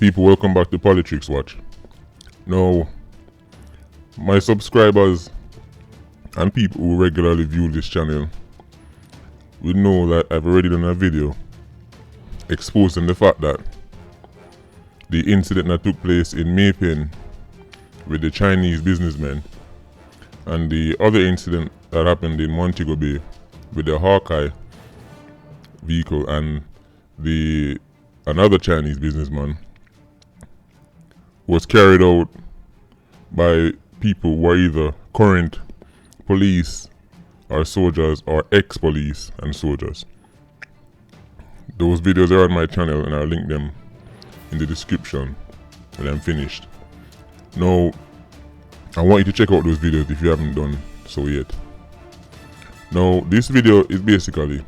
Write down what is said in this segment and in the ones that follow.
People, welcome back to Politricks Watch. Now, my subscribers and people who regularly view this channel will know that I've already done a video exposing the fact that the incident that took place in Jamaican with the Chinese businessmen and the other incident that happened in Montego Bay with the Hawkeye vehicle and another Chinese businessman was carried out by people who are either current police or soldiers or ex-police and soldiers. Those videos are on my channel and I'll link them in the description when I'm finished. Now, I want you to check out those videos if you haven't done so yet. Now, this video is basically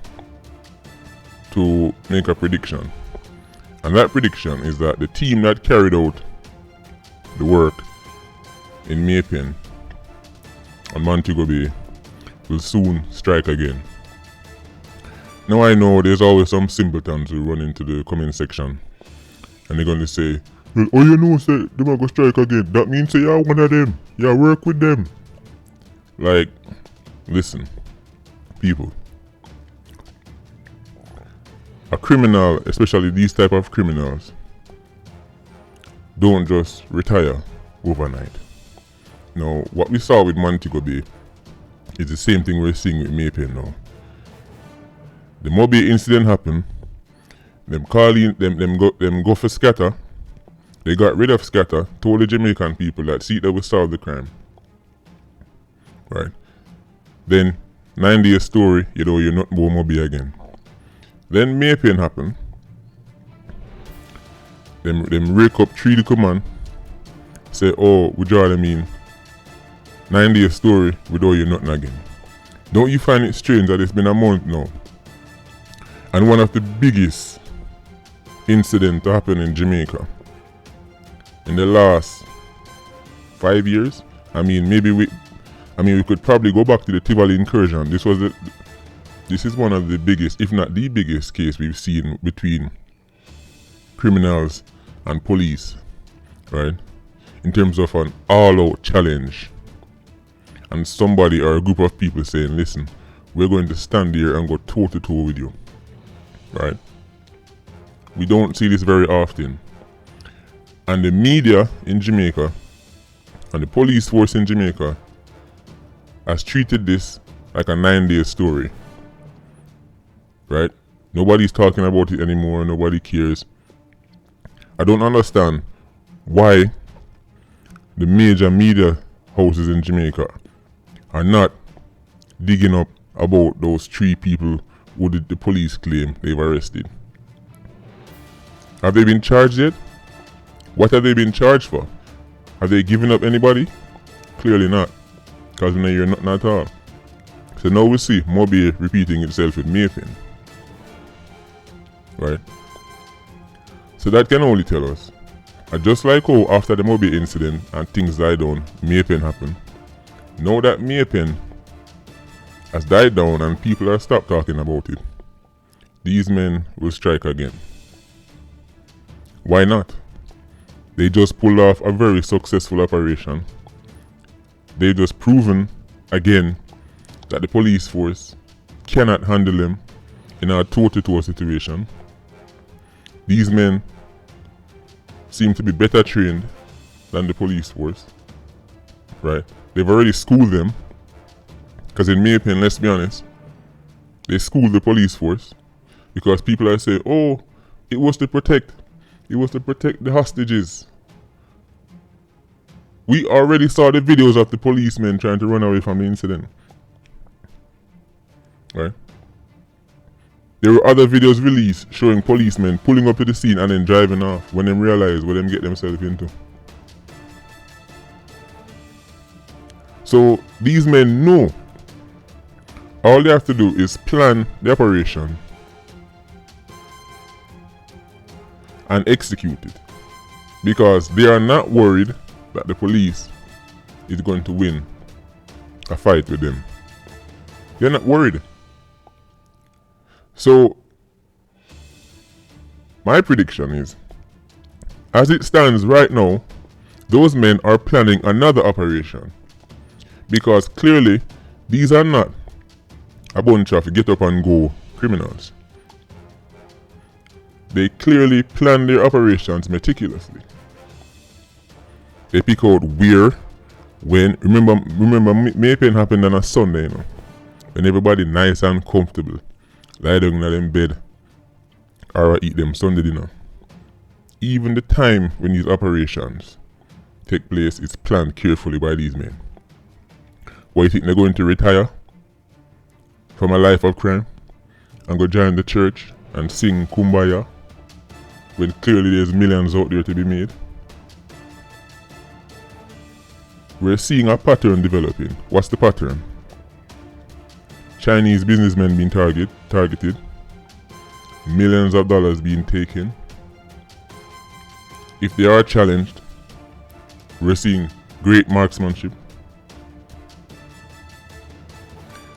to make a prediction. And that prediction is that the team that carried out the work in Jamaican on Montego Bay will soon strike again. Now I know there's always some simpletons who run into the comment section and they're going to say, well, oh you know say they might go strike again. That means say you're one of them. Yeah, work with them. Like, listen, people. A criminal, especially these type of criminals, don't just retire overnight. Now, what we saw with Montego Bay is the same thing we're seeing with Jamaican now. The Moby incident happened. Them go for scatter. They got rid of scatter, told the Jamaican people that see that we solve the crime. Right. Then 9 days story, you know you're not more Moby again. Then Maypen happened. Them rake up 3 little man. Say, oh, we draw them in 9 days story without you nothing again. Don't you find it strange that it's been a month now? And one of the biggest incidents to happen in Jamaica in the last 5 years. We could probably go back to the Tivoli incursion. This is one of the biggest, if not the biggest case we've seen between criminals and police, right? In terms of an all-out challenge. And somebody or a group of people saying, listen, we're going to stand here and go toe-to-toe with you, right? We don't see this very often. And the media in Jamaica and the police force in Jamaica has treated this like a 9-day story. Right? Nobody's talking about it anymore. Nobody cares. I don't understand why the major media houses in Jamaica are not digging up about those 3 people who the police claim they've arrested. Have they been charged yet? What have they been charged for? Have they given up anybody? Clearly not. Because now you're nothing at all. So now we see Moby repeating itself with Maypen. Right? So that can only tell us, just like how after the Moby incident and things died down, Maypen happened. Now that Maypen has died down and people have stopped talking about it, these men will strike again. Why not? They just pulled off a very successful operation. They've just proven again that the police force cannot handle them in a toe-to-toe situation. These men seem to be better trained than the police force, right? They've already schooled them, because in Maypen, let's be honest, they schooled the police force because people are saying, oh, it was to protect the hostages. We already saw the videos of the policemen trying to run away from the incident, right? There were other videos released showing policemen pulling up to the scene and then driving off when they realize what them get themselves into. So these men know all they have to do is plan the operation and execute it, because they are not worried that the police is going to win a fight with them. They're not worried. So my prediction is As it stands right now, those men are planning another operation. Because clearly, these are not a bunch of get up and go criminals. They clearly plan their operations meticulously. They pick out where, when. Remember, Maypen happened on a Sunday, when everybody nice and comfortable, lie down in them bed, or eat them Sunday dinner. Even the time when these operations take place is planned carefully by these men. Why you think they're going to retire from a life of crime and go join the church and sing Kumbaya when clearly there's millions out there to be made? We're seeing a pattern developing. What's the pattern? Chinese businessmen being targeted, millions of dollars being taken. If they are challenged, we're seeing great marksmanship.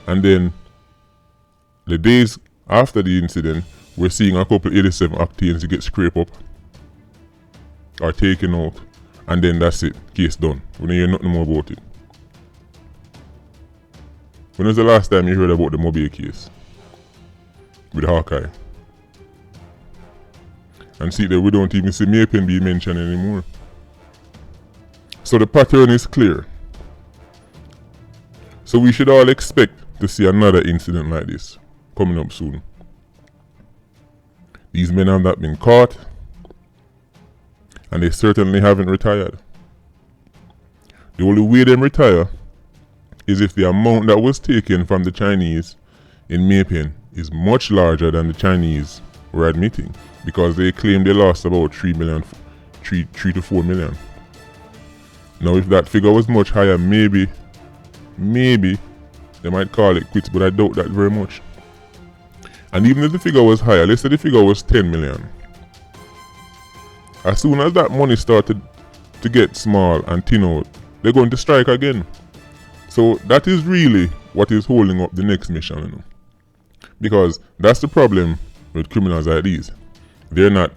And then the days after the incident, we're seeing a couple 87 octanes get scraped up or taken out, and then that's it, case done. We don't hear nothing more about it. When was the last time you heard about the Mobile case with Hawkeye? And see that we don't even see Maypen being mentioned anymore. So the pattern is clear. So we should all expect to see another incident like this coming up soon. These men have not been caught, and they certainly haven't retired. The only way they retire is if the amount that was taken from the Chinese in Maypen is much larger than the Chinese were admitting, because they claim they lost about 3 to 4 million. Now if that figure was much higher, maybe they might call it quits, but I doubt that very much. And even if the figure was higher, let's say the figure was 10 million. As soon as that money started to get small and thin out, they're going to strike again. So that is really what is holding up the next mission, Because that's the problem with criminals like these. They're not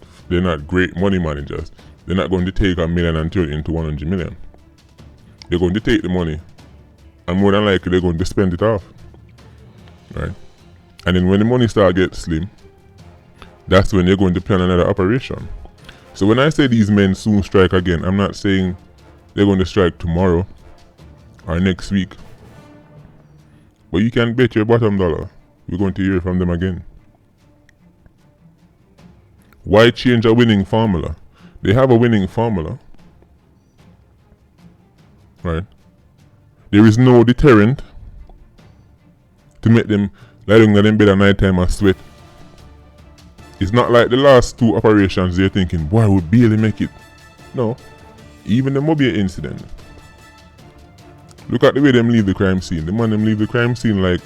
great money managers. They're not going to take $1 million and turn it into 100 million. They're going to take the money, and more than likely they're going to spend it off. Right? And then when the money starts getting slim, that's when they're going to plan another operation. So when I say these men soon strike again, I'm not saying they're going to strike tomorrow or next week. But you can bet your bottom dollar we're going to hear from them again. Why change a winning formula? They have a winning formula. Right? There is no deterrent to make them lie down in them bed at night time and sweat. It's not like the last two operations they're thinking, boy, we'll barely make it. No. Even the Mobile incident. Look at the way them leave the crime scene. The man them leave the crime scene like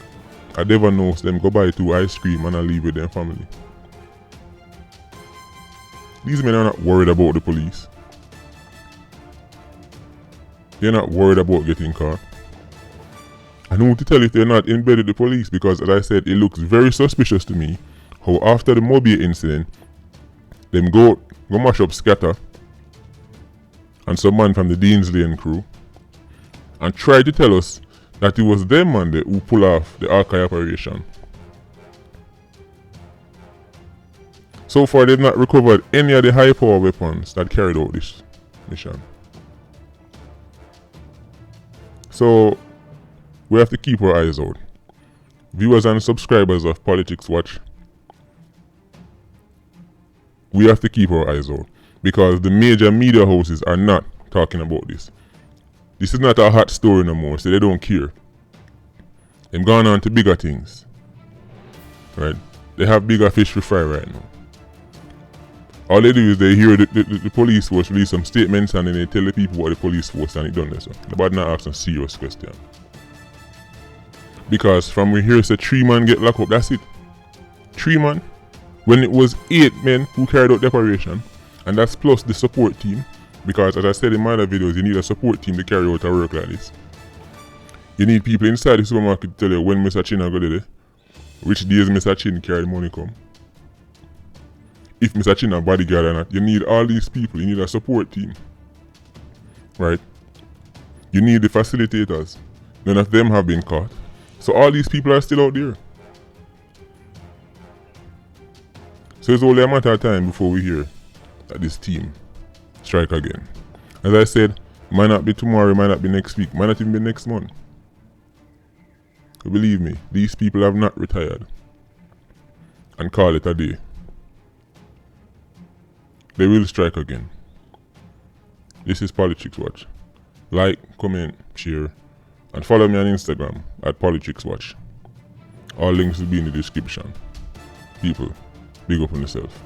a devil knows them go buy 2 ice cream and I leave with their family. These men are not worried about the police. They're not worried about getting caught. I don't want to tell if they're not in bed with the police, because as I said, it looks very suspicious to me how after the Mobile incident, them go mash up Scatter and some man from the Dean's Lane crew and try to tell us that it was them man who pull off the Archive operation. So far they've not recovered any of the high power weapons that carried out this mission. So we have to keep our eyes out. Viewers and subscribers of Politricks Watch, we have to keep our eyes out, because the major media houses are not talking about this. This is not a hot story no more, so they don't care. They've gone on to bigger things. Right? They have bigger fish to fry right now. All they do is they hear the police force release some statements, and then they tell the people what the police force and it done this. Nobody not ask a serious question. Because from we hear say 3 men get locked up, that's it. 3 men. When it was 8 men who carried out the operation, and that's plus the support team. Because as I said in my other videos, you need a support team to carry out a work like this. You need people inside the supermarket to tell you when Mr. Chin are going to do, which days Mr. Chin carry the money come. if Mr. Chin a bodyguard or not. You need all these people. You need a support team. Right? You need the facilitators. None of them have been caught. So all these people are still out there. So it's only a matter of time before we hear that this team strike again. As I said, it might not be tomorrow, it might not be next week, it might not even be next month. But believe me, these people have not retired and call it a day. They will strike again. This is Politricks Watch. Like, comment, share, and follow me on Instagram at Politricks Watch. All links will be in the description. People, big up on yourself.